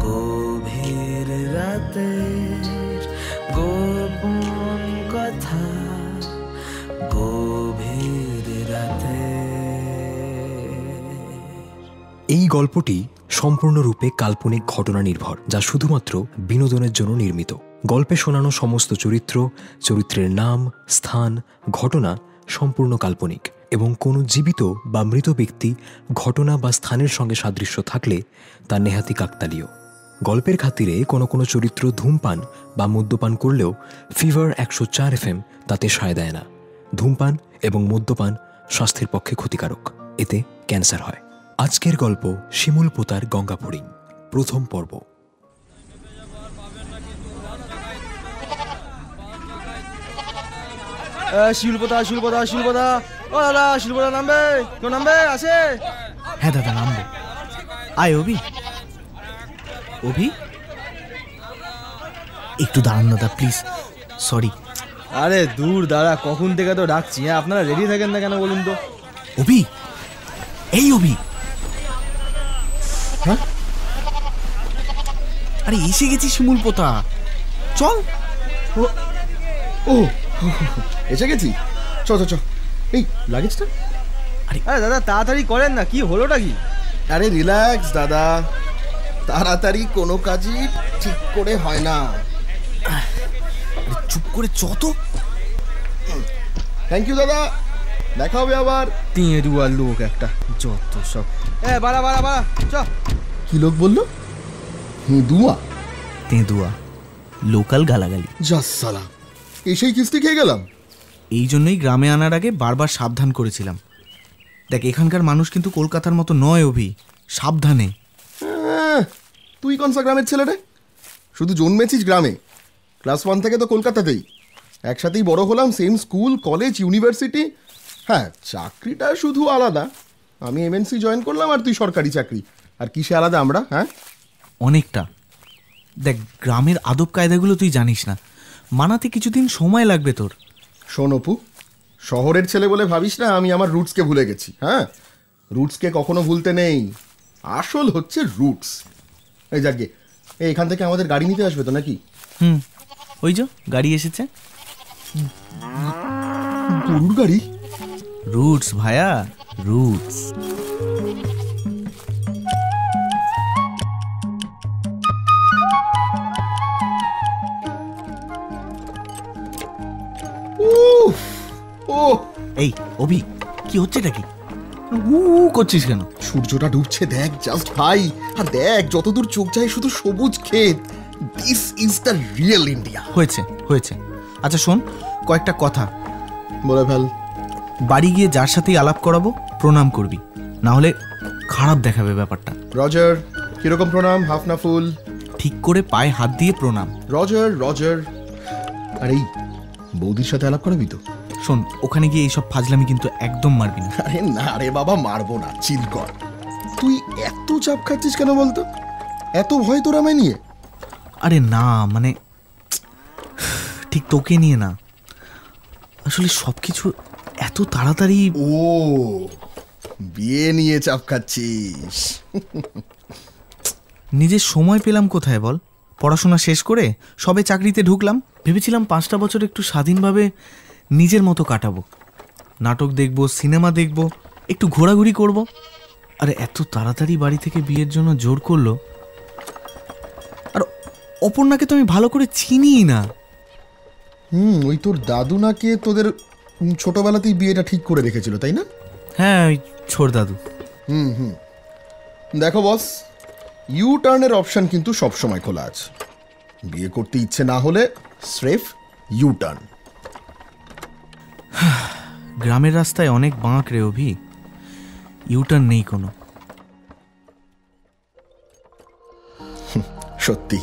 গভীর রাতে গোপন কথা, গভীর রাতে। এই গল্পটি সম্পূর্ণরূপে কাল্পনিক ঘটনা নির্ভর, যা শুধুমাত্র বিনোদনের জন্য নির্মিত। গল্পে শোনানো সমস্ত চরিত্র, চরিত্রের নাম, স্থান, ঘটনা সম্পূর্ণ কাল্পনিক এবং কোনো জীবিত বা মৃত ব্যক্তি, ঘটনা বা স্থানের সঙ্গে সাদৃশ্য থাকলে তা নেহাতি কাকতালীয়। গল্পের খাতিরে কোনো কোনো চরিত্র ধূমপান বা মদ্যপান করলেও ফিভার 104 FM তাতে সায় দেয় না। ধূমপান এবং মদ্যপান স্বাস্থ্যের পক্ষে ক্ষতিকারক, এতে ক্যান্সার হয়। আজকের গল্প শিমুল পোতার গঙ্গা ফড়িং, প্রথম পর্ব। শিলপোতা শিলপোতা শিলপোতা, ও দাদা শিলপোতা নামবে? কেউ নামবে? আছে? হ্যাঁ দাদা, নামবো। আয় অভি। অভি, একটু দাঁড়ান দাদা প্লিজ, সরি। আরে দূর দাদা, কখন থেকে তো ডাকছি। হ্যাঁ, আপনারা রেডি থাকেন না কেন বলুন তো? অভি, এই অভি। হ্যাঁ, আরে এসে গেছি শিমুল পোতা, চল। ও এসে গেছি, চ চ চ। এই লাগেজটা। আরে দাদা তাড়াতাড়ি করেন না, কি হলোটা কি? আরে রিল্যাক্স দাদা, তাড়াতাড়ি কোনো কাজই ঠিক করে হয় না। চুপ করে চ তো। থ্যাংক ইউ দাদা, দেখা হবে আবার। তিঁড়ুয়ার লোক একটা, যত সব। বাড়া বাড়া বাড়া, চ। কি লোক বললো? দুয়া? তেঁদুয়া, লোকাল গালাগালি। জাস সালা, এসেই কিস্তি খেয়ে গেলাম। এই জন্যই গ্রামে আনার আগে বারবার সাবধান করেছিলাম। দেখ, এখানকার মানুষ কিন্তু কলকাতার মতো নয় অভি, সাবধানে। তুই কোন গ্রামের ছেলে রে? শুধু জন্মেছিস গ্রামে, ক্লাস 1 থেকে তো কলকাতাতেই। একসাথেই বড় হলাম, সেম স্কুল, কলেজ, ইউনিভার্সিটি। হ্যাঁ, চাকরিটা শুধু আলাদা, আমি এমএনসি জয়েন করলাম আর তুই সরকারি চাকরি। আর কিসে আলাদা আমরা? হ্যাঁ, অনেকটা। দেখ, গ্রামের আদব কায়দাগুলো তুই জানিস না, মানাতে কিছুদিন সময় লাগবে তোর। শোন অপু, শহরের ছেলে বলে ভাবিস না আমি আমার রুটসকে ভুলে গেছি। হ্যাঁ, রুটসকে কখনো ভুলতে নেই, আসল হচ্ছে রুটস। এই যাকে, এখান থেকে আমাদের গাড়ি নিতে আসবে তো নাকি? ওই যে গাড়ি এসেছে। গরুর গাড়ি? রুটস ভায়া, রুটস। এই অভি, কি হচ্ছে এটা? কি করছিস কেন? সূর্যটা ডুবছে দেখ, জাস্ট ভাই। আর দেখ, যতদূর চোখ যায় শুধু সবুজ ক্ষেত। This is the real India. হয়েছে হয়েছে। আচ্ছা শোন, কয়েকটা কথা বলে ফেল। বাড়ি গিয়ে যার সাথেই আলাপ করাবো প্রণাম করবি, না হলে খারাপ দেখাবে ব্যাপারটা। রজার। কিরকম প্রণাম? হাফ না ফুল? ঠিক করে পায়ে হাত দিয়ে প্রণাম। Roger Roger. আর এই বৌদির সাথে আলাপ করাবি তো? শোন, ওখানে গিয়ে এইসব ফাজলামি কিন্তু একদম মারবি না। আরে না রে বাবা, মারবো না, চিল কর। তুই এত চাপ খাচ্ছিস কেন বলতো? এত ভয় তোর আমায় নিয়ে? আরে না, মানে ঠিক তোকে নিয়ে না, আসলে সবকিছু এত তাড়াতাড়ি। ও, বিয়ে নিয়ে চাপ খাচ্ছিস? নিজের সময় পেলাম কোথায় বল? পড়াশোনা শেষ করে সবে চাকরিতে ঢুকলাম, ভেবেছিলাম 5টা বছর একটু স্বাধীনভাবে নিজের মতো কাটাবো, নাটক দেখব, সিনেমা দেখব, একটু ঘোরাঘুরি করব। আরে এত তাড়াতাড়ি বাড়ি থেকে বিয়ের জন্য জোর করলো। আর অপর্ণাকে তো আমি ভালো করে চিনিই না। ওই তোর দাদু নাকি তোদের ছোটবেলাতেই বিয়েটা ঠিক করে রেখেছিল, তাই না? হ্যাঁ, ওই ছোট দাদু। দেখো বস, ইউ টার্নের অপশন কিন্তু সবসময় খোলা আছে। বিয়ে করতে ইচ্ছে না হলে স্রেফ ইউ টার্ন। গ্রামের রাস্তায় অনেক বাঁক রে অভি, ইউটার্ন নেই কোনো। সত্যি,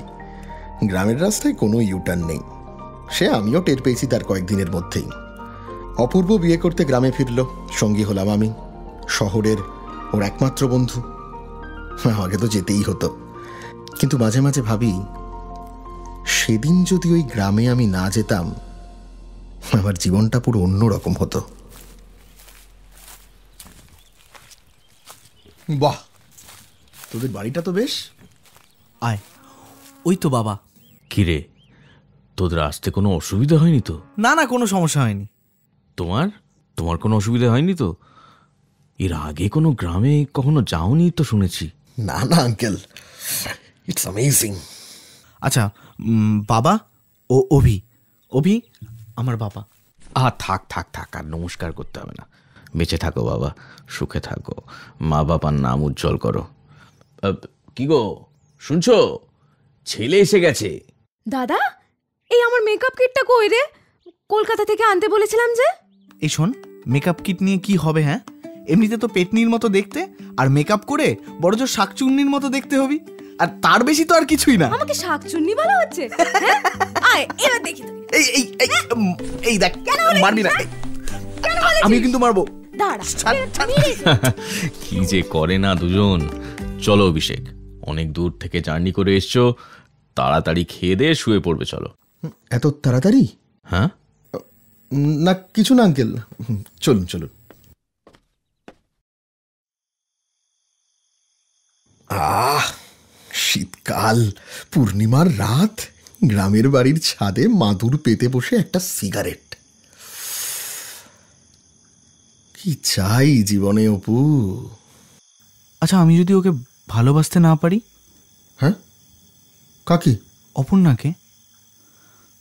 গ্রামের রাস্তায় কোনো ইউটার্ন নেই, সে আমিও টের পেয়েছি তার কয়েকদিনের মধ্যেই। অপূর্ব বিয়ে করতে গ্রামে ফিরল, সঙ্গী হলাম আমি, শহরের ওর একমাত্র বন্ধু। আমাকে তো যেতেই হতো, কিন্তু মাঝে মাঝে ভাবি সেদিন যদি ওই গ্রামে আমি না যেতাম, আমার জীবনটা পুরো অন্যরকম হতো। বাহ, তোদের বাড়িটা তো বেশ। আয়, ওই তো বাবা। কিরে, তোদের আসতে কোনো অসুবিধা হয়নি তো? না না, কোনো সমস্যা হয়নি। তোমার তোমার কোনো অসুবিধা হয়নি তো? এর আগে কোনো গ্রামে কখনো যাওনি তো শুনেছি। না না আঙ্কেল, ইটস অ্যামেজিং। আচ্ছা, বাবা ও অভি। অভি আমার বাবা। থাক থাক থাক, আর নমস্কার করতে হবে না। বেঁচে থাকো বাবা, সুখে থাকো, মা বাবার নাম উজ্জ্বল করো। কি গো, শুনছো? ছেলে এসে গেছে। দাদা, এই আমার মেকআপ কিটটা কই রে? কলকাতা থেকে আনতে বলেছিলাম যে। এই শোন, মেকআপ কিট নিয়ে কি হবে? হ্যাঁ, এমনিতে তো পেটনির মতো দেখতে, আর মেকআপ করে বড়জোর শাকচুন্নির মতো দেখতে হবি, আর তার বেশি তো আর কিছুই না। আমাকে শাকচুন্নি বলা হচ্ছে? আয় এবার দেখি তো। এই এই এই এই দেখ, মারবি না। আমি কিন্তু মারবো। দাঁড়া। কি যে করে না দুজন। চলো অভিষেক, অনেক দূর থেকে জার্নি করে এসছো, তাড়াতাড়ি খেয়ে দিয়ে শুয়ে পড়বে। চলো। এত তাড়াতাড়ি? হ্যাঁ না কিছু না আঙ্কেল, চলুন চলুন। শীতকাল, পূর্ণিমার রাত, গ্রামের বাড়ির ছাদে মাদুর পেতে বসে একটা সিগারেট। কি চাই জীবনে অপু? আচ্ছা, আমি যদি ওকে ভালোবাসতে না পারি? হ্যাঁ, কাকে? অপর্ণাকে।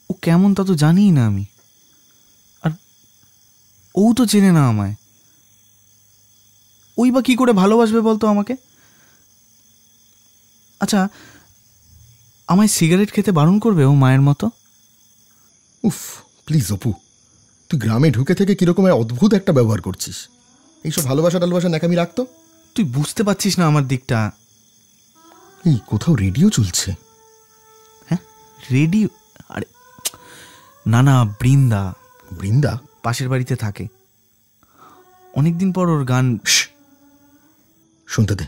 ও কেমন তা তো জানিই না আমি, আর ও তো চেনে না আমায়। ওই বা কি করে ভালোবাসবে বলতো আমাকে? আচ্ছা, আমায় সিগারেট খেতে বারণ করবে ও মায়ের মতো? উফ, প্লিজ অপু, তুই গ্রামে ঢুকে থেকে কিরকম অদ্ভুত একটা ব্যবহার করছিস। এইসব ভালোবাসা টালবাসা ন্যাকামি রাখতো। তুই বুঝতে পারছিস না আমার দিকটা। এই কোথাও রেডিও চলছে। হ্যাঁ, রেডিও? আরে না না, বৃন্দা। বৃন্দা পাশের বাড়িতে থাকে, অনেকদিন পর ওর গান। শুনতে দে।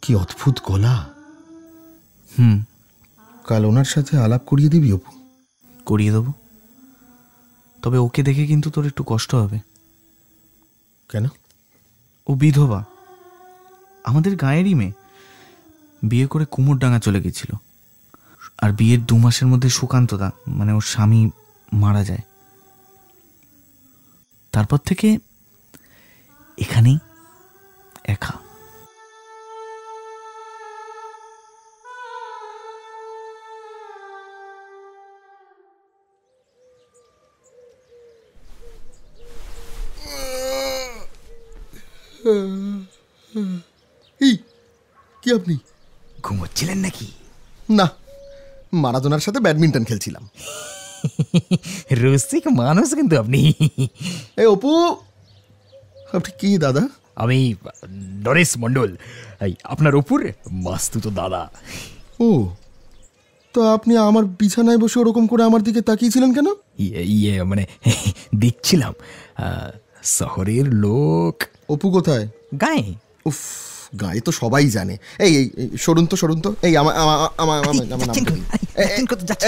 কি অদ্ভুত গলা। কাল ওনার সাথে আলাপ করিয়ে দিবি অপু? করিয়ে দেবো, তবে ওকে দেখে কিন্তু তোর একটু কষ্ট হবে। কেন? ও বিধবা, আমাদের গাঁয়েরই মেয়ে। বিয়ে করে কুমোরডাঙ্গা চলে গেছিল, আর বিয়ের 2 মাসের মধ্যে সুকান্তদা মানে ওর স্বামী মারা যায়। তারপর থেকে এখানেই একা। এই কি আপনি ঘুমোচ্ছিলেন নাকি? না, মারাদোনার সাথে ব্যাডমিন্টন খেলছিলাম। রসিক মানুষ কিন্তু আপনি। এই অপু, আপনি কি দাদা? আমি নরেশ মণ্ডল, এই আপনার উপর মাস্তু তো দাদা। ও, তো আপনি আমার বিছানায় বসে ওরকম করে আমার দিকে তাকিয়েছিলেন কেন? ইয়ে মানে দেখছিলাম শহরের লোক। অপু কোথায়? গায়ে। উফ, গায়ে তো সবাই জানে। এই এই এই, সরুন তো সরুন তো। এই আমার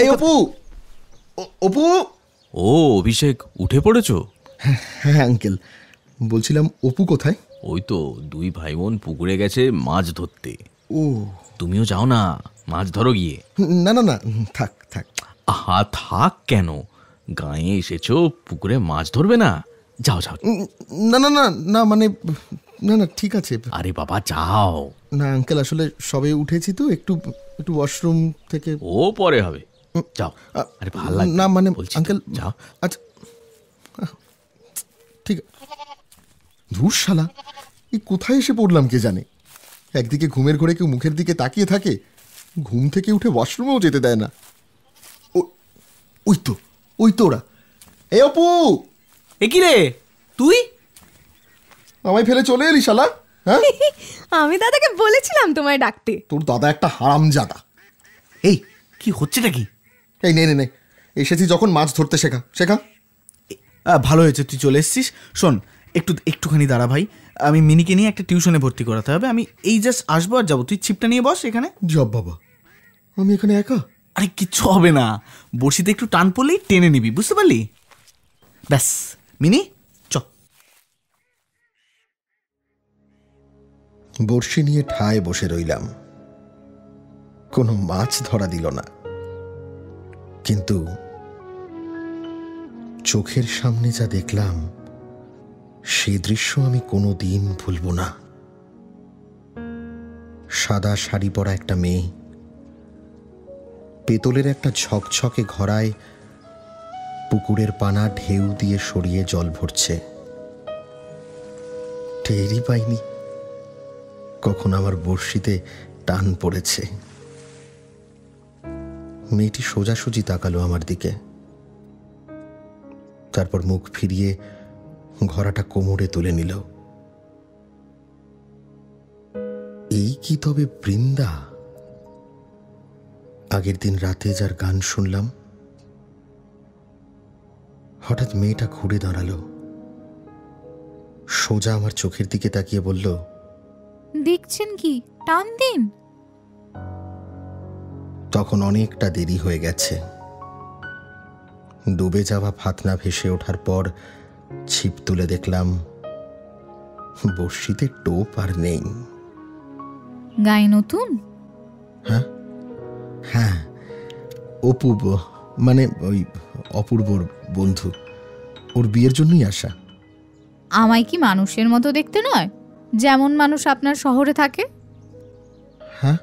এই অপু, অপু। ও অভিষেক, উঠে পড়েছো? হ্যাঁ আঙ্কেল, বলছিলাম অপু কোথায়? ওই তো 2 ভাই বোন পুকুরে গেছে মাছ ধরতে। ও, তুমিও যাও না, মাছ ধরো গিয়ে। না না না, থাক থাক। থাক কেন? গায়ে এসেছো, পুকুরে মাছ ধরবে না? যাও যাও। না না না না, মানে না না, ঠিক আছে। আরে বাবা যাও না আঙ্কেল, আসলে সবে উঠেছি তো, একটু একটু ওয়াশরুম থেকে। ও পরে হবে, যাও। আরে ভালো লাগে না মানে বলছি আঙ্কেল, যাও। আচ্ছা ঠিক। ধুর শালা, এই কোথায় এসে পড়লাম কে জানে। একদিকে ঘুমের ঘোরে কেউ মুখের দিকে তাকিয়ে থাকে, ঘুম থেকে উঠে ওয়াশরুমেও যেতে দেয় না। ওই তো ওরা। এ অপু, এ কি রে তুই? আমায় ফেলে চলে এলি শালা? হ্যাঁ, আমি দাদাকে বলেছিলাম তোমায় ডাকতে। তোর দাদা একটা হারামজাদা। এই কি হচ্ছেটা কি? এই নে নে নে, এসেছি যখন মাছ ধরতে শেখা শেখা। ভালো হয়েছে তুই চলে এসছিস। শোন, একটুখানি দাঁড়া ভাই, আমি মিনিকে নিয়ে একটা টিউশনে ভর্তি করাতে হবে। আমি এই জাস্ট আসবো আর যাবো। তুই ছিপটা নিয়ে বস এখানে। জব বাবা, আমি এখানে একা? আরে কিচ্ছু হবে না, বড়শিতে একটু টান পড়লেই টেনে নিবি, বুঝতে পারলি? ব্যাস মিনি, চ। বড়শি নিয়ে ঠায় বসে রইলাম। কোনো মাছ ধরা দিল না, কিন্তু চোখের সামনে যা দেখলাম সে দৃশ্য আমি কোনো দিন ভুলব না। সাদা শাড়ি পরা একটা মেয়ে পেতলের একটা ঝকঝকে ঘড়ায় পুকুরের পানা ঢেউ দিয়ে সরিয়ে জল ভরছে। টেরই পাইনি কখন আমার বড়শিতে টান পড়েছে। মেয়েটি সোজাসুজি তাকালো আমার দিকে, তারপর মুখ ফিরিয়ে ঘোড়াটা কোমরে তুলে নিল। এই কি তবে বৃন্দা? আগের দিন রাতে যার গান শুনলাম। হঠাৎ মেয়েটা ঘুরে দাঁড়ালো, সোজা আমার চোখের দিকে তাকিয়ে বলল, দেখছেন কি, টান দিন। তখন অনেকটা দেরি হয়ে গেছে। ডুবে যাওয়া ফাতনা ভেসে ওঠার পর ছিপ তুলে দেখলাম বড়শিতে টোপ আর নেই। গায়ে নতুন? হ্যাঁ হ্যাঁ, অপূর্ব, মানে ওই অপূর্বর বন্ধু, ওর বিয়ের জন্যই আসা। আমায় কি মানুষের মতো দেখতে নয়, যেমন মানুষ আপনার শহরে থাকে? হ্যাঁ,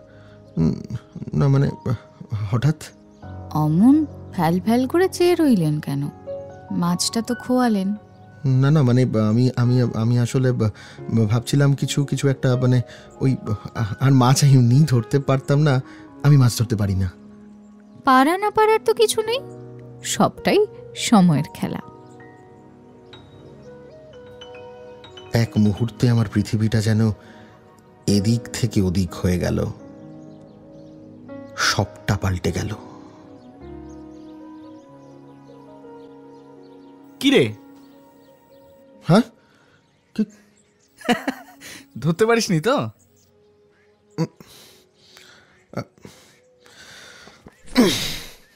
না মানে হঠাৎ। অমন ফ্যাল ফ্যাল করে চেয়ে রইলেন কেন? মাছটা তো খোয়ালেন। না না, মানে আমি আমি আমি আসলে ভাবছিলাম কিছু কিছু একটা, মানে ওই আর মাছ এমনি ধরতে পারতাম না, আমি মাছ ধরতে পারি না। পারা না পারার তো কিছু নেই, সবটাই সময়ের খেলা। এক মুহূর্তে আমার পৃথিবীটা যেন এদিক থেকে ওদিক হয়ে গেল, সবটা পাল্টে গেল। কিরে, হ্যাঁ, ধরতে পারিসনি তো?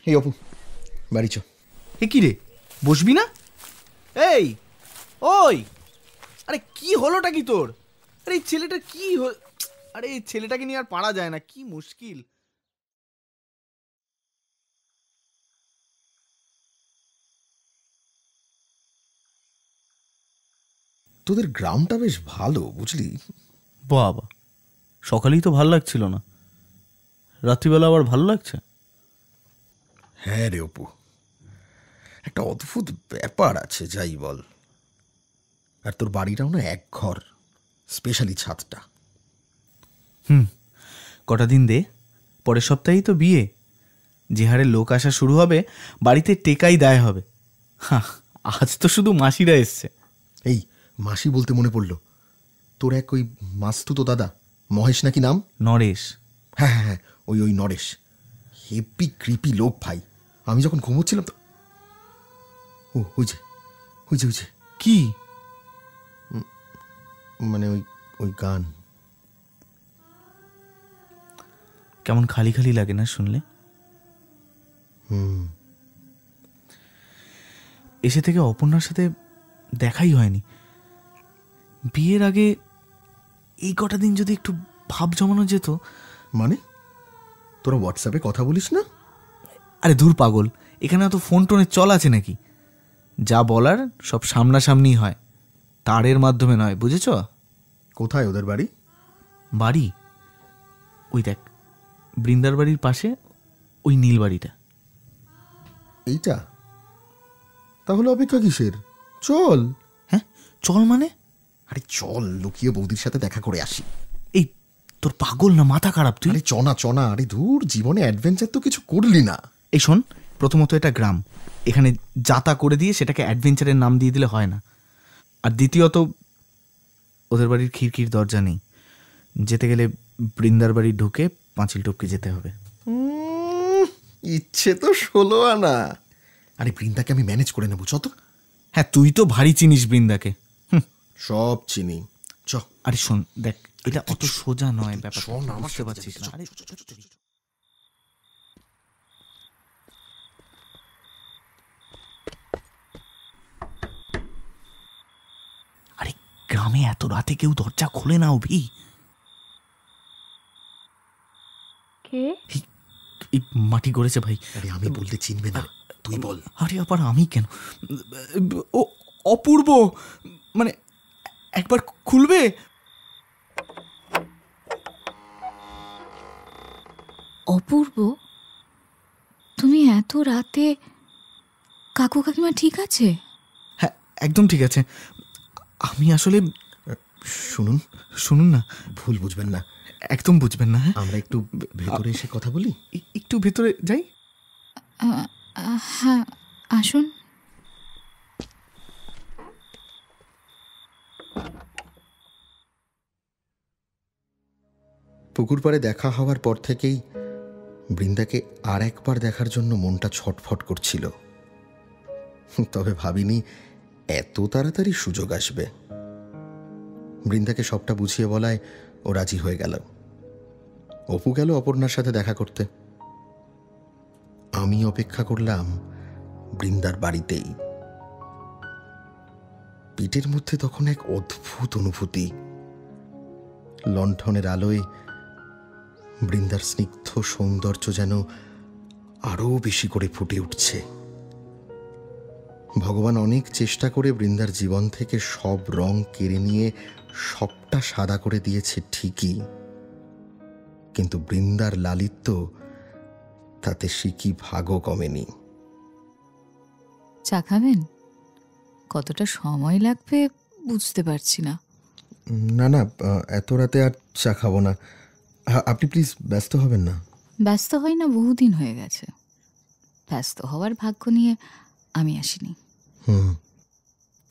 এই অপু, বাড়ি চ। এ কি রে, বসবি না? এই ওই, আরে কি হলোটা কি তোর? আরে এই ছেলেটা কি, আরে এই ছেলেটাকে নিয়ে আর পারা যায় না, কি মুশকিল। তোদের গ্রামটা বেশ ভালো, বুঝলি? বাবা, সকালেই তো ভালো লাগছিল না, রাত্রিবেলা আবার ভালো লাগছে। হ্যাঁ রে অপু, একটা অদ্ভুত ব্যাপার আছে, যাই বল। আর তোর বাড়িটাও না এক ঘর, স্পেশালি ছাদটা। কটা দিন দে, পরের সপ্তাহেই তো বিয়ে। যে হারে লোক আসা শুরু হবে, বাড়িতে টেকাই দায় হবে। হ্যাঁ, আজ তো শুধু মাসিরা এসছে। এই মাসি বলতে মনে পড়ল, তোর এক ওই মাস্তুতো দাদা, মহেশ নাকি নাম? নরেশ। হ্যাঁ হ্যাঁ হ্যাঁ, ওই ওই নরেশ, হেপি ক্রিপি লোক ভাই। আমি যখন ঘুমোচ্ছিলাম তো, ও ওই যে ওই যে ওই যে কি, মানে ওই ওই গান। কেমন খালি খালি লাগে না শুনলে? এসে থেকে অপর্ণার সাথে দেখাই হয়নি। বিয়ের আগে এই কটা দিন যদি একটু ভাব জমানো যেত। মানে তোরা হোয়াটসঅ্যাপে কথা বলিস না? আরে দূর পাগল, এখানে তো ফোন টোনের চল আছে নাকি? যা বলার সব সামনাসামনি হয়, তারের মাধ্যমে নয়, বুঝেছ? কোথায় ওদের বাড়ি? বাড়ি ওই দেখ, বৃন্দার বাড়ির পাশে ওই নীল বাড়িটা। এইটা? তাহলে অপেক্ষা কিসের? চল। হ্যাঁ চল মানে? আরে চল, লুকিয়ে বৌদির সাথে দেখা করে আসি। এই তোর পাগল না মাথা খারাপ তুই? আরে চনা চনা, আরে ধুর, জীবনে অ্যাডভেঞ্চার তো কিছু করলি না। এই শোন, প্রথমত এটা গ্রাম, এখানে যাতা করে দিয়ে সেটাকে অ্যাডভেঞ্চারের নাম দিয়ে দিলে হয় না। আর দ্বিতীয়ত ওদের বাড়ির খিড়কির দরজা নেই, যেতে গেলে বৃন্দার বাড়ি ঢুকে পাঁচিল টপকে যেতে হবে। ইচ্ছে তো 16 আনা। আরে বৃন্দাকে আমি ম্যানেজ করে নেবো, চত। হ্যাঁ তুই তো ভারী চিনিস বৃন্দাকে। সব চিনি, চ। আরে শোন দেখ, এটা অত সোজা নয় ব্যাপার, শোন, আমার বুঝতে পারছিস না? আরে আরে গ্রামে এত রাতে কেউ দরজা খোলে না অভি। কে? এই মাটি গড়েছে ভাই। আরে আমি বলতে চিনবে না, তুই বল। আরে আবার আমি কেন? ও অপূর্ব, মানে একবার খুলবে? অপূর্ব, তুমি এত রাতে? কাকু কাকিমা ঠিক আছে? হ্যাঁ একদম ঠিক আছে। আমি আসলে শুনুন, শুনুন না, ভুল বুঝবেন না, একদম বুঝবেন না। হ্যাঁ আমরা একটু ভেতরে এসে কথা বলি। একটু ভেতরে যাই। হ্যাঁ, আসুন। পুকুর পাড়ে দেখা হওয়ার পর থেকেই বৃন্দাকে আর একবার দেখার জন্য মনটা ছটফট করছিল। তবে ভাবিনি এত তাড়াতাড়ি সুযোগ আসবে। বৃন্দাকে সবটা বুঝিয়ে বলায় ও রাজি হয়ে গেল। অপু গেল অপর্ণার সাথে দেখা করতে। আমি অপেক্ষা করলাম বৃন্দার বাড়িতেই। পিঠের মধ্যে তখন এক অদ্ভুত অনুভূতি। লণ্ঠনের আলোয় বৃন্দার স্নিগ্ধ সৌন্দর্য যেন আরো বেশি করে ফুটে উঠছে। ভগবান অনেক চেষ্টা করে বৃন্দার জীবন থেকে সব রং কেড়ে নিয়ে সবটা সাদা করে দিয়েছে ঠিকই, কিন্তু বৃন্দার লালিত্য তাতে সিকি ভাগও কমেনি। চা খাবেন? কতটা সময় লাগবে বুঝতে পারছি না। না না, এত রাতে আর চা খাবো না। আপনি প্লিজ ব্যস্ত হবেন না। ব্যস্ত হই না, বহুদিন হয়ে গেছে। ব্যস্ত হওয়ার ভাগ্য নিয়ে আমি আসিনি।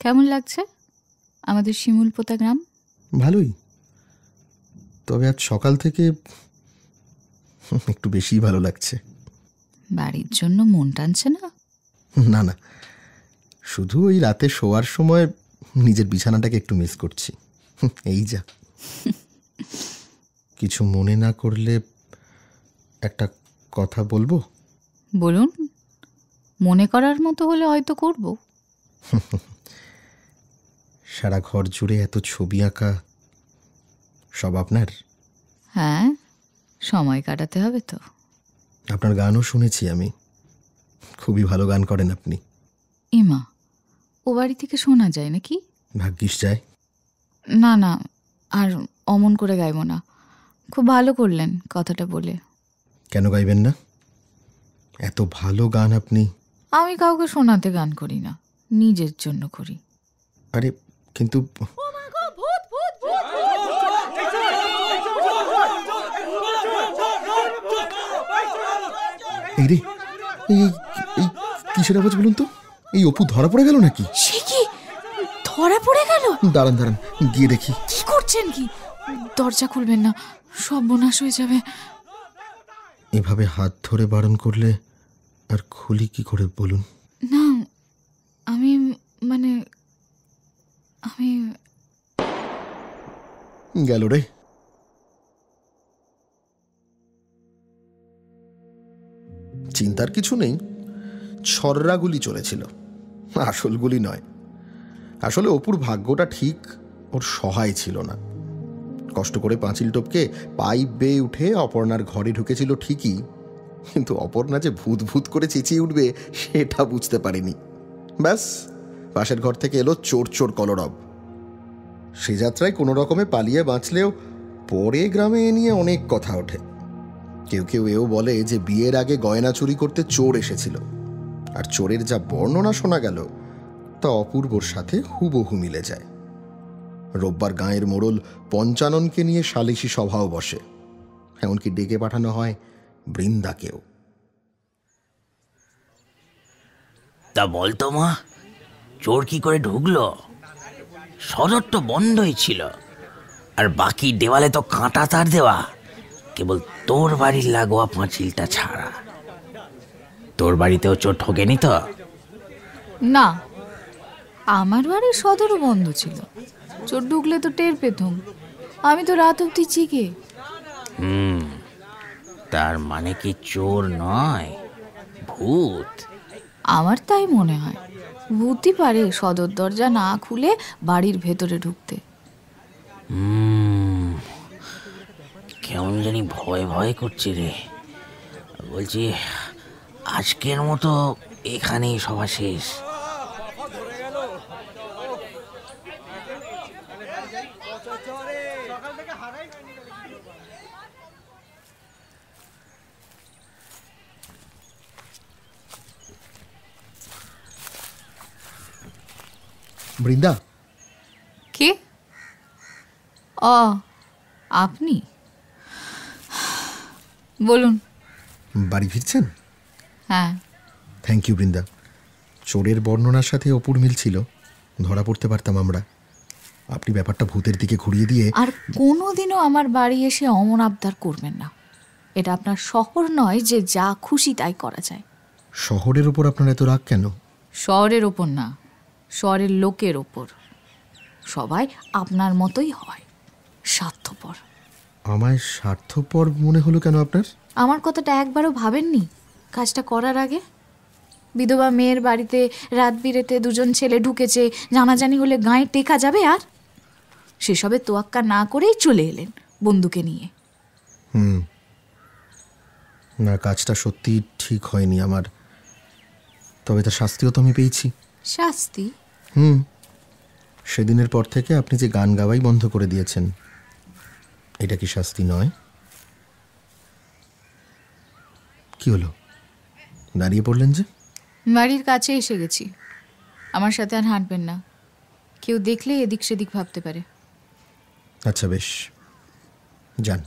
কেমন লাগছে আমাদের শিমুলপোতা গ্রাম? ভালোই, তবে আজ সকাল থেকে একটু বেশি ভালো লাগছে। বাড়ির জন্য মন টানছে না? না না, শুধু ওই রাতে শোয়ার সময় নিজের বিছানাটাকে একটু মিস করছি, এই যা। কিছু মনে না করলে একটা কথা বলবো? বলুন, মনে করার মতো হলে হয়তো করব। সারা ঘর জুড়ে এত ছবি আঁকা, সব আপনার? হ্যাঁ, সময় কাটাতে হবে তো। আপনার গানও শুনেছি আমি, খুবই ভালো গান করেন আপনি। ইমা, ও বাড়ি থেকে শোনা যায় নাকি? ভাগ্যিস যায়। না না, আর অমন করে গাইব না। খুব ভালো করলেন কথাটা বলে। কেন গাইবেন না? এত ভালো গান আপনি। আমি কাউকে শোনাতে গান করি না, নিজের জন্য করি। আরে কিন্তু এই রে, এই এই কিসের আওয়াজ বলুন তো? এই অপু ধরা পড়ে গেল নাকি? সে কি, ধরা পড়ে গেল? দাঁড়ান দাঁড়ান, গিয়ে দেখি। কি করছেন কি? দরজা খুলবেন না, সর্বনাশ হয়ে যাবে। এভাবে হাত ধরে বারণ করলে আর খুলি কি করে বলুন? না, আমি মানে আমি গেল রে। চিন্তার কিছু নেই, ছররাগুলি চলেছিল, আসলগুলি নয়। আসলে অপুর ভাগ্যটা ঠিক ওর সহায় ছিল না। কষ্ট করে পাঁচিল টপকে পাইপ বেয়ে উঠে অপর্ণার ঘরে ঢুকেছিল ঠিকই, কিন্তু অপর্ণা যে ভূত ভূত করে চেঁচিয়ে উঠবে সেটা বুঝতে পারেনি। ব্যাস, পাশের ঘর থেকে এলো চোর চোর কলরব। সে যাত্রায় কোনো রকমে পালিয়ে বাঁচলেও পরে গ্রামে এ নিয়ে অনেক কথা ওঠে। কেউ কেউ এও বলে যে বিয়ের আগে গয়না চুরি করতে চোর এসেছিল, আর চোরের যা বর্ণনা শোনা গেল তা অপূর্বর সাথে হুবহু মিলে যায়। রোববার গাঁয়ের মোড়ল পঞ্চাননকে নিয়ে সালিশি সভাও বসে, এমনকি ডেকে পাঠানো হয় বৃন্দাকেও। তা বলতো মা, চোর কি করে ঢুকলো? সদর তো বন্ধই ছিল, আর বাকি দেওয়ালে তো কাঁটা তার দেওয়া, কেবল তোর বাড়ির লাগোয়া পাঁচিলটা ছাড়া। তোর বাড়িতেও চোর ঠকেনি তো? না, আমার বাড়ির সদরও বন্ধ ছিল। চোর ঢুকলে তো টের পেতাম, আমি তো রাত অব্দি চিকে। তার মানে কি চোর নয়, ভূত? আমার তাই মনে হয়, ভূতই পারে সদর দরজা না খুলে বাড়ির ভেতরে ঢুকতে। কেমন জানি ভয় ভয় করছে রে। বলছি আজকের মতো এখানেই সভা শেষ। বৃন্দা, কে? ও আপনি, বলুন। বাড়ি ফিরছেন? হ্যাঁ। Thank you Brinda. চোরের বর্ণনার সাথে অপুর মিল ছিল, ধরা পড়তে পারতাম আমরা। আপনি ব্যাপারটা ভূতের দিকে ঘুরিয়ে দিয়ে আর কোনোদিনও আমার বাড়ি এসে অমন আবদার করবেন না। এটা আপনার শহর নয় যে যা খুশি তাই করা যায়। শহরের ওপর আপনার এত রাগ কেন? শহরের ওপর না, শহরের লোকের ওপর। সবাই আপনার মতোই হয়, স্বার্থপর। আমায় স্বার্থপর মনে হলো কেন আপনার? আমার কথাটা একবারও ভাবেননি কাজটা করার আগে? বিধবা মেয়ের বাড়িতে রাত বিরেতে দুজন ছেলে ঢুকেছে, জানাজানি হলে গায়ে টেকা যাবে? আর সেসবে তোয়াক্কা না করেই চলে এলেন বন্দুকে নিয়ে। না, কাজটা সত্যি ঠিক হয়নি আমার, তবে তার শাস্তিও তো আমি পেয়েছি। শাস্তি? সেদিনের পর থেকে আপনি যে গান গাওয়াই বন্ধ করে দিয়েছেন, এটা কি শাস্তি নয়? কি হলো, দাঁড়িয়ে পড়লেন যে? বাড়ির কাছে এসে গেছি, আমার সাথে আর হাঁটবেন না। কেউ দেখলে এদিক সেদিক ভাবতে পারে। আচ্ছা বেশ, যান।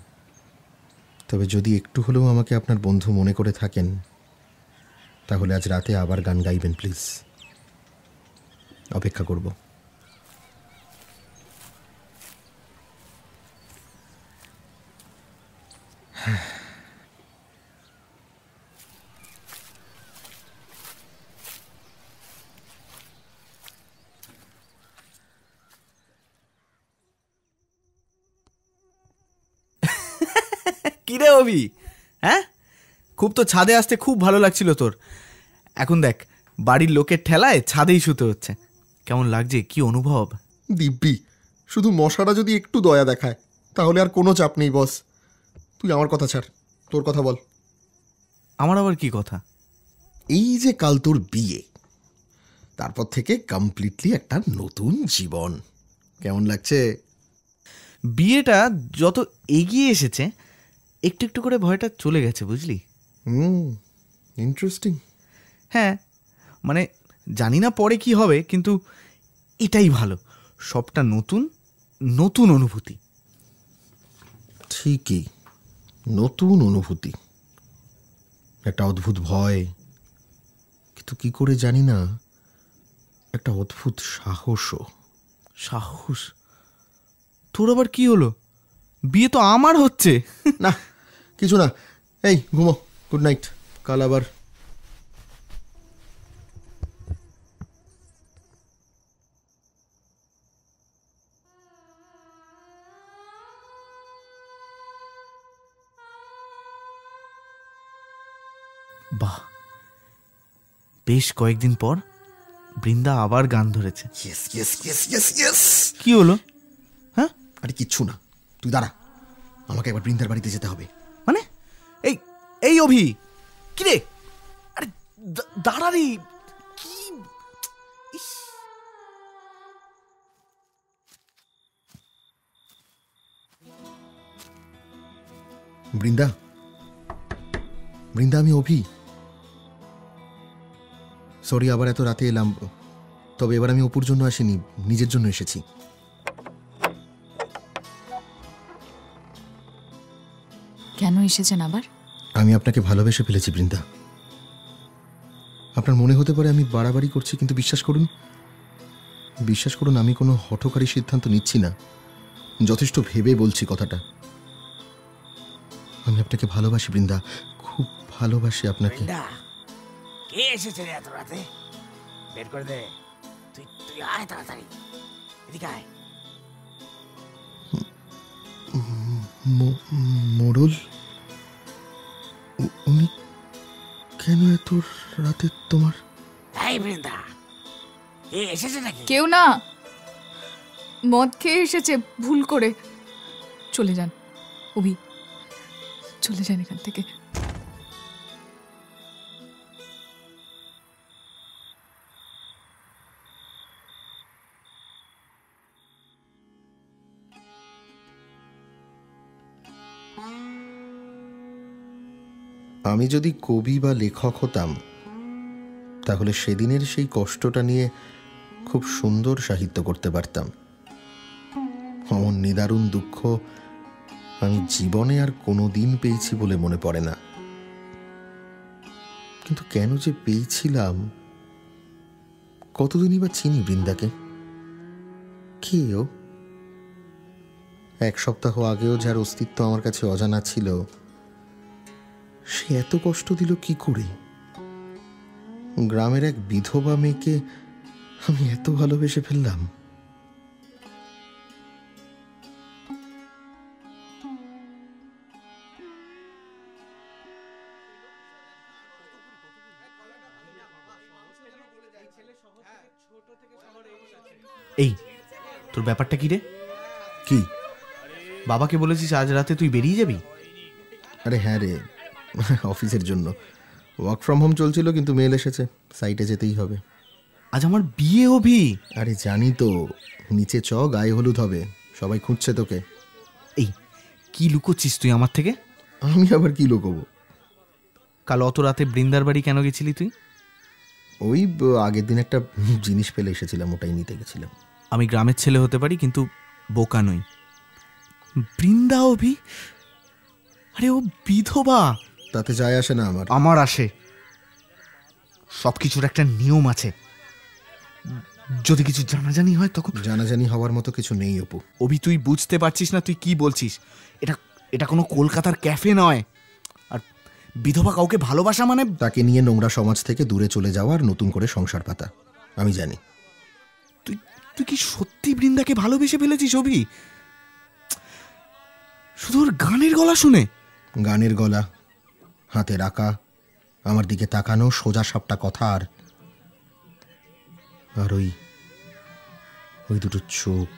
তবে যদি একটু হলেও আমাকে আপনার বন্ধু মনে করে থাকেন, তাহলে আজ রাতে আবার গান গাইবেন প্লিজ। অপেক্ষা করব। কিরে অভি, হ্যাঁ খুব তো ছাদে আসতে খুব ভালো লাগছিল তোর। এখন দেখ বাড়ির লোকের ঠেলায় ছাদেই শুতে হচ্ছে। কেমন লাগছে, কি অনুভব? দিব্যি। শুধু মশাটা যদি একটু দয়া দেখায় তাহলে আর কোনো চাপ নেই বস। তুই আমার কথা ছাড়, তোর কথা বল। আমার আবার কি কথা? এই যে কাল তোর বিয়ে, তারপর থেকে কমপ্লিটলি একটা নতুন জীবন। কেমন লাগছে? বিয়েটা যত এগিয়ে এসেছে একটু একটু করে ভয়টা চলে গেছে, বুঝলি? ইন্টারেস্টিং। হ্যাঁ, মানে জানি না পরে কি হবে, কিন্তু এটাই ভালো। সবটা নতুন নতুন অনুভূতি। ঠিকই, নতুন অনুভূতি, একটা অদ্ভুত ভয়, কিন্তু কি করে জানি না, একটা অদ্ভুত সাহসও। সাহস? তোর আবার কি হলো? বিয়ে তো আমার হচ্ছে। না কিছু না, এই ঘুমো, গুড নাইট, কাল আবার। বাহ, বেশ কয়েকদিন পর বৃন্দা আবার গান ধরেছে। কি হলো? হ্যাঁ, আরে কিচ্ছু না, তুই দাঁড়া, আমাকে একবার বৃন্দার বাড়িতে যেতে হবে। মানে এই এই অভি, কি রে? আরে দাঁড়া রে, কি? বৃন্দা, বৃন্দা, আমি অভি। সরি আবার এত রাতে এলাম, তবে এবার আমি অপুর জন্য আসিনি, নিজের জন্য এসেছি। কেন এসেছেন আবার? আমি আপনাকে ভালোবেসে ফেলেছি বৃন্দা। আপনার মনে হতে পারে আমি বাড়াবাড়ি করছি, কিন্তু বিশ্বাস করুন, আমি কোনো হঠকারী সিদ্ধান্ত নিচ্ছি না। যথেষ্ট ভেবে বলছি কথাটা। আমি আপনাকে ভালোবাসি বৃন্দা, খুব ভালোবাসি আপনাকে। কে এসেছে রে এত রাতে? বের করে দে, তুই তুই আয় তাড়াতাড়ি, এদিকে আয়। মোড়ল, উনি কেন এত রাতে তোমার? এই বৃন্দা, কে এসেছে নাকি? কেউ না, মদ খেয়ে এসেছে ভুল করে। চলে যান অভি, চলে যান এখান থেকে। আমি যদি কবি বা লেখক হতাম তাহলে সেদিনের সেই কষ্টটা নিয়ে খুব সুন্দর সাহিত্য করতে পারতাম। অমন নিদারুণ দুঃখ আমি জীবনে আর কোনো দিন পেয়েছি বলে মনে পড়ে না। কিন্তু কেন যে পেয়েছিলাম? কতদিনই বা চিনি বৃন্দাকে? কে ও? 1 সপ্তাহ আগেও যার অস্তিত্ব আমার কাছে অজানা ছিল, সে এত কষ্ট দিল কি করে? গ্রামের এক বিধবা মেয়েকে আমি এত ভালোবেসে ফেললাম। এই তোর ব্যাপারটা কি রে? কি? বাবাকে বলেছিস আজ রাতে তুই বেরিয়ে যাবি? আরে হ্যাঁ রে, অফিসের জন্য ওয়ার্ক ফ্রম হোম চলছিল, কিন্তু মেল এসেছে, সাইটে যেতেই হবে। আজ আমার বিয়ে অভি। আরে জানি তো, নিচে চ, গায়ে হলুদ হবে, সবাই খুঁজছে তোকে। এই কি লুকোচ্ছিস তুই আমার থেকে? আমি আবার কি লুকোবো? কাল অত রাতে বৃন্দার বাড়ি কেন গেছিলি তুই? ওই আগের দিন একটা জিনিস ফেলে এসেছিলাম, ওটাই নিতে গেছিলাম। আমি গ্রামের ছেলে হতে পারি, কিন্তু বোকা নই। বৃন্দা অভি, আরে ও বিধবা। তাতে যায় আসে না আমার। আমার আসে। সব কিছুর একটা নিয়ম আছে, যদি কিছু জানাজানি হয় তখন। জানাজানি হওয়ার মতো কিছু নেই অপু। অভি তুই বুঝতে পারছিস না তুই কি বলছিস? এটা এটা কোনো কলকাতার ক্যাফে নয়। আর বিধবা কাউকে ভালোবাসা মানে তাকে নিয়ে নোংরা সমাজ থেকে দূরে চলে যাওয়া আর নতুন করে সংসার পাতা। আমি জানি। তুই তুই কি সত্যি বৃন্দাকে ভালোবেসে ফেলেছিস অভি? শুধু ওর গানের গলা শুনে? গানের গলা, হাতে রাখা, আমার দিকে তাকানো, সোজা সাপটা কথা, আর ওই দুটো চোখ।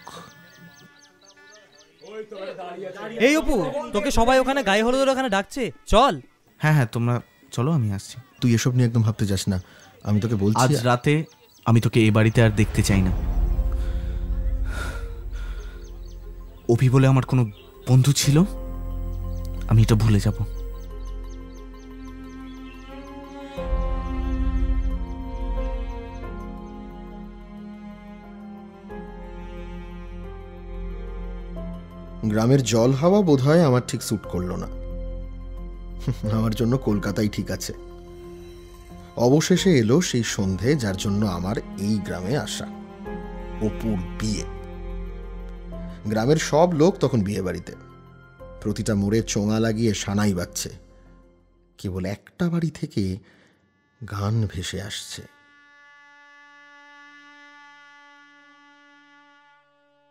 এই অপু, তোকে সবাই ওখানে গায়ে হলুদের ওখানে ডাকছে, চল। হ্যাঁ হ্যাঁ, তোমরা চলো, আমি আসছি। তুই এসব নিয়ে একদম ভাবতে যাস না, আমি তোকে বলছি। আজ রাতে আমি তোকে এ বাড়িতে আর দেখতে চাই না। অভি বলে আমার কোনো বন্ধু ছিল, আমি এটা ভুলে যাব। গ্রামের জল হাওয়া বোধহয় আমার ঠিক স্যুট করলো না। আমার জন্য কলকাতাই ঠিক আছে। অবশেষে এলো সেই সন্ধে যার জন্য আমার এই গ্রামে আসা, অপুর বিয়ে। গ্রামের সব লোক তখন বিয়ে বাড়িতে, প্রতিটা মোড়ে চোঙা লাগিয়ে সানাই বাজছে। কেবল একটা বাড়ি থেকে গান ভেসে আসছে।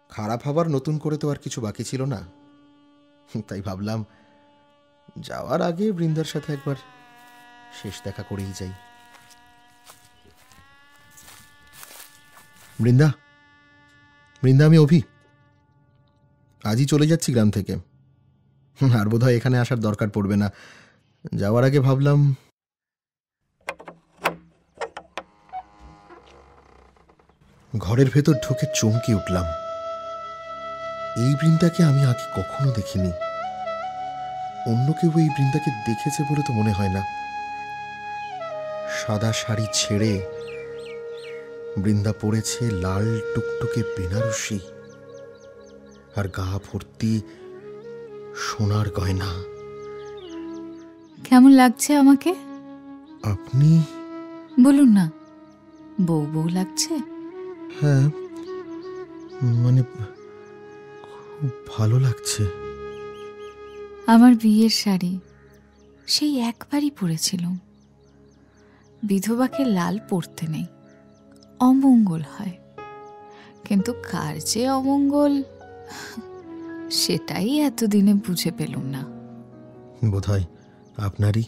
খারাপ হবার নতুন করে তো আর কিছু বাকি ছিল না, তাই ভাবলাম যাওয়ার আগে বৃন্দার সাথে একবার শেষ দেখা করেই যাই। বৃন্দা, বৃন্দা, আমি অভি। আজই চলে যাচ্ছি গ্রাম থেকে, আর বোধহয় এখানে আসার দরকার পড়বে না। যাওয়ার আগে ভাবলাম ঘরের ভেতর ঢুকে চমকে উঠলাম। এই বৃন্দাকে আমি আগে কখনো দেখিনি। অন্য কেউ এই বৃন্দাকে দেখেছে বলে তো মনে হয় না। সাদা শাড়ি ছেড়ে বৃন্দা পড়েছে লাল টুকটুকে বেনারসি, আর গা ভর্তি সোনার গয়না। কেমন লাগছে আমাকে? আপনি বলুন না, বউ বউ লাগছে? হ্যাঁ, মানে খুব ভালো লাগছে। আমার বিয়ের শাড়ি সেই একবারই পরেছিলাম। বিধবাকে লাল পরতে নেই, অমঙ্গল হয়। কিন্তু কার যে অমঙ্গল সেটাই এতদিনে বুঝে পেলাম না। বোধহয় আপনারই।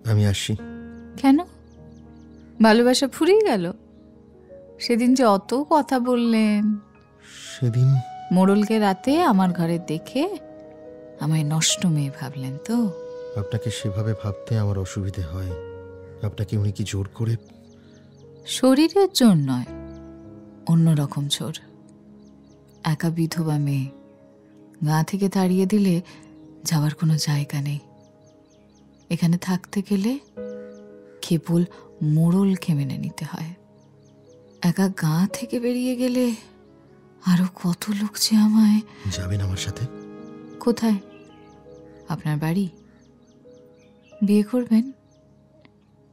আমি আসি। কেন? ভালোবাসা ফুরিয়ে গেল? সেদিন যে অত কথা বললেন। সেদিন মোড়লকে রাতে আমার ঘরে দেখে আমায় নষ্ট মেয়ে ভাবলেন তো? আপনাকে সেভাবে ভাবতে আমার অসুবিধে হয়। আপনাকে উনি কি জোর করে? শরীরের জোর নয়, অন্যরকম জোর। একা বিধবা মেয়ে, গা থেকে তাড়িয়ে দিলে যাওয়ার কোনো জায়গা নেই। এখানে থাকতে গেলে কেবল মোড়লকে মেনে নিতে হয়। একা গা থেকে বেরিয়ে গেলে আরো কত লোক যে আমায়। যাবেন আমার সাথে? কোথায়? আপনার বাড়ি? বিয়ে করবেন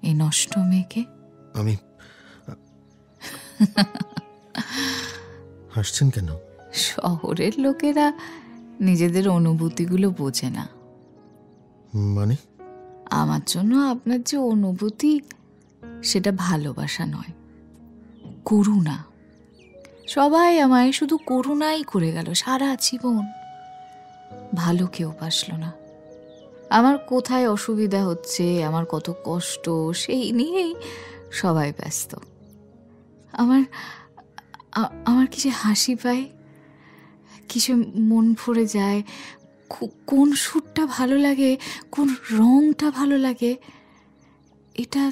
এই নষ্ট মেয়েকে? আমি হাসছেন কেন? শহরের লোকেরা নিজেদের অনুভূতিগুলো বোঝে না। মানে? আমার জন্য আপনার যে অনুভূতি, সেটা ভালোবাসা নয়, করুণা। সবাই আমায় শুধু করুণাই করে গেল সারা জীবন। ভালো কেউ বাসলো না। আমার কোথায় অসুবিধা হচ্ছে, আমার কত কষ্ট, সেই নিয়েই সবাই ব্যস্ত। আমার কিছু হাসি পায়, কিছু মন ভরে যায়, কোন সুরটা ভালো লাগে, কোন রংটা ভালো লাগে, এটা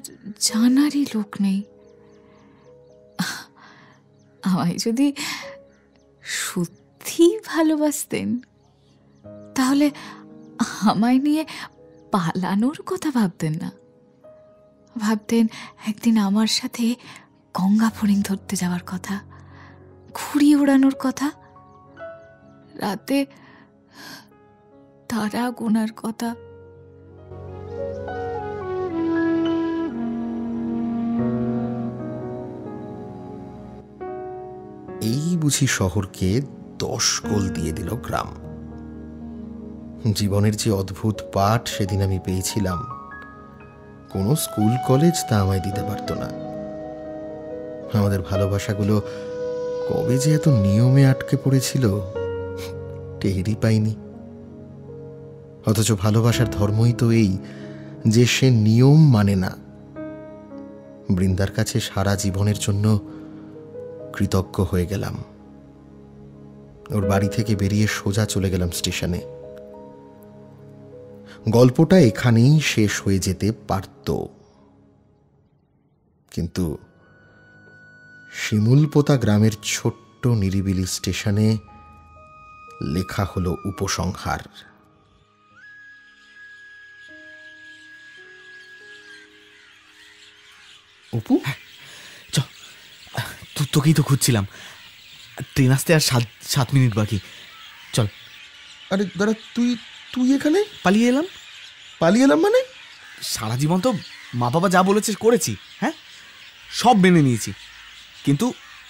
জানারই লোক নেই। আমায় যদি সত্যি ভালোবাসতেন, তাহলে আমায় নিয়ে পালানোর কথা ভাবতেন না। ভাবতেন একদিন আমার সাথে গঙ্গা ফড়িং ধরতে যাওয়ার কথা, ঘুড়ি ওড়ানোর কথা, রাতে তারা গোনার কথা। এই বুঝি শহরকে 10 গোল দিয়ে দিল গ্রাম। জীবনের যে অদ্ভুত পাঠ সেদিন আমি পেয়েছিলাম, কোনো স্কুল কলেজ তা আমায় দিতে পারত না। আমাদের ভালোবাসাগুলো কবে যে এত নিয়মে আটকে পড়েছিল টেরই পাইনি। অথচ ভালোবাসার ধর্মই তো এই যে সে নিয়ম মানে না। বৃন্দার কাছে সারা জীবনের জন্য কৃতজ্ঞ হয়ে গেলাম। ওর বাড়ি থেকে বেরিয়ে সোজা চলে গেলাম স্টেশনে। গল্পটা এখানেই শেষ হয়ে যেতে পারত, কিন্তু শিমুলপোতা গ্রামের ছোট্ট নিরিবিলি স্টেশনে লেখা হলো উপসংহার। অপু, তোকেই তো খুঁজছিলাম। ট্রেন আসতে আর 7 মিনিট বাকি, চল। আরে দাঁড়া, তুই এখানে? পালিয়ে এলাম। পালিয়ে এলাম মানে? সারা জীবন তো মা বাবা যা বলেছে করেছি, হ্যাঁ, সব মেনে নিয়েছি,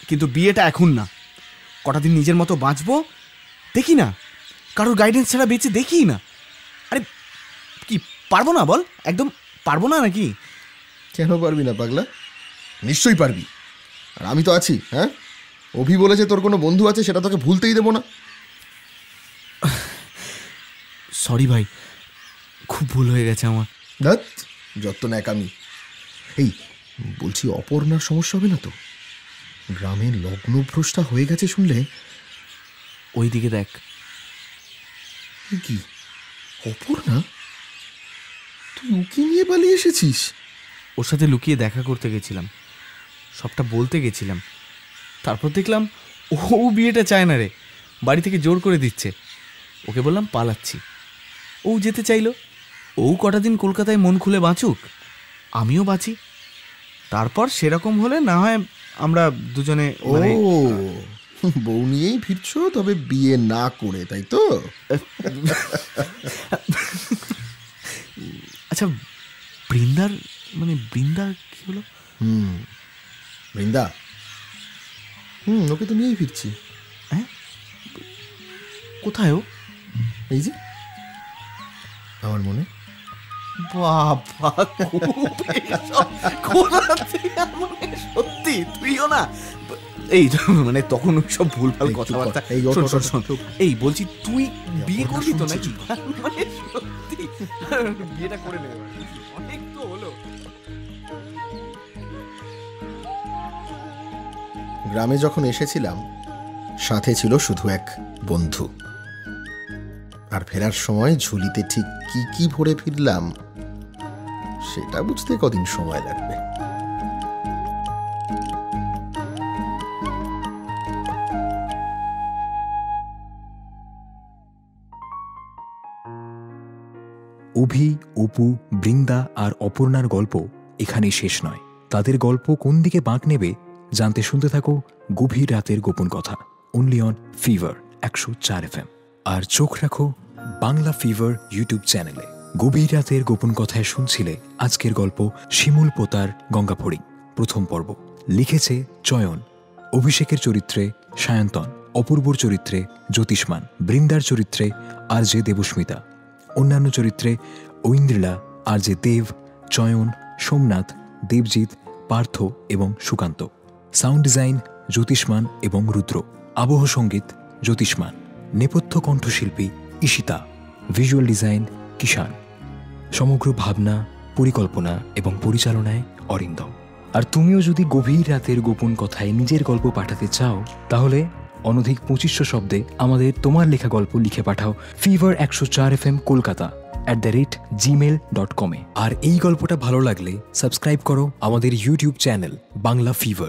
কিন্তু বিয়েটা এখন না। কটা দিন নিজের মতো বাঁচবো, দেখি না, কারোর গাইডেন্স ছাড়া বেঁচে দেখি না। আরে কি পারবো না বল? একদম পারবো না নাকি? কেন পারবি না পাগলা? নিশ্চয়ই পারবি। আর আমি তো আছি। হ্যাঁ, অভি বলেছে তোর কোনো বন্ধু আছে, সেটা তোকে ভুলতেই দেবো না। সরি ভাই, খুব ভুল হয়ে গেছে আমার। ধ্যাৎ, যত ন্যাকামি। এই বলছি, অপর্ণার সমস্যা হবে না তো? গ্রামের লগ্নভ্রষ্টা হয়ে গেছে শুনলে। ওই দিকে দেখ। কি অপর্ণা? তুই ওকে নিয়ে পালিয়ে এসেছিস? ওর সাথে লুকিয়ে দেখা করতে গেছিলাম, সবটা বলতে গেছিলাম। তারপর দেখলাম ও বিয়েটা চায় না রে, বাড়ি থেকে জোর করে দিচ্ছে। ওকে বললাম পালাচ্ছি, ও যেতে চাইলো। ও কটা দিন কলকাতায় মন খুলে বাঁচুক, আমিও বাঁচি। তারপর সেরকম হলে না হয় আমরা দুজনে। ও, বউ নিয়েই ফিরছো, তবে বিয়ে না করে, তাই তো? আচ্ছা, বৃন্দা কি হলো? বৃন্দা, ওকে তো নিয়েই ফিরছি। হ্যাঁ, কোথায় ও? এই যে আমার মনে। বাবা, সত্যি তুইও না? এই তখন সব ভুলভাল কথাবার্তা। এই বলছি, তুই বিয়ে করবি তো নাকি? সত্যি বিয়েটা করে নেবে, অনেক তো হলো। গ্রামে যখন এসেছিলাম, সাথে ছিল শুধু এক বন্ধু। আর ফেরার সময় ঝুলিতে ঠিক কি কি ভরে ফিরলাম সেটা বুঝতে কদিন সময় লাগবে। অভি, অপু, বৃন্দা আর অপর্ণার গল্প এখানেই শেষ নয়। তাদের গল্প কোন দিকে বাঁক নেবে জানতে শুনতে থাকো গভীর রাতের গোপন কথা, অনলি অন ফিভার 104 FM। আর চোখ রাখো বাংলা ফিভার ইউটিউব চ্যানেলে। গভীর রাতের গোপন কথায় শুনছিলে আজকের গল্প শিমুল পোতার গঙ্গাফড়িং, প্রথম পর্ব। লিখেছে চয়ন, অভিষেকের চরিত্রে সায়ন্তন, অপূর্বর চরিত্রে জ্যোতিষ্মান, বৃন্দার চরিত্রে আর জে দেবস্মিতা, অন্যান্য চরিত্রে ঐন্দ্রিলা, আর জে দেব, চয়ন, সোমনাথ, দেবজিৎ, পার্থ এবং সুকান্ত। সাউন্ড ডিজাইন জ্যোতিষ্মান এবং রুদ্র, আবহ সঙ্গীত জ্যোতিষ্মান, নেপথ্য কণ্ঠশিল্পী ঈশিতা, ভিজুয়াল ডিজাইন কিষান, সমগ্র ভাবনা, পরিকল্পনা এবং পরিচালনায় অরিন্দম। আর তুমিও যদি গভীর রাতের গোপন কথায় নিজের গল্প পাঠাতে চাও তাহলে অনধিক 2500 শব্দে আমাদের তোমার লেখা গল্প লিখে পাঠাও ফিভার 104 FM কলকাতা @gmail.com। আর এই গল্পটা ভালো লাগলে সাবস্ক্রাইব করো আমাদের ইউটিউব চ্যানেল বাংলা ফিভার।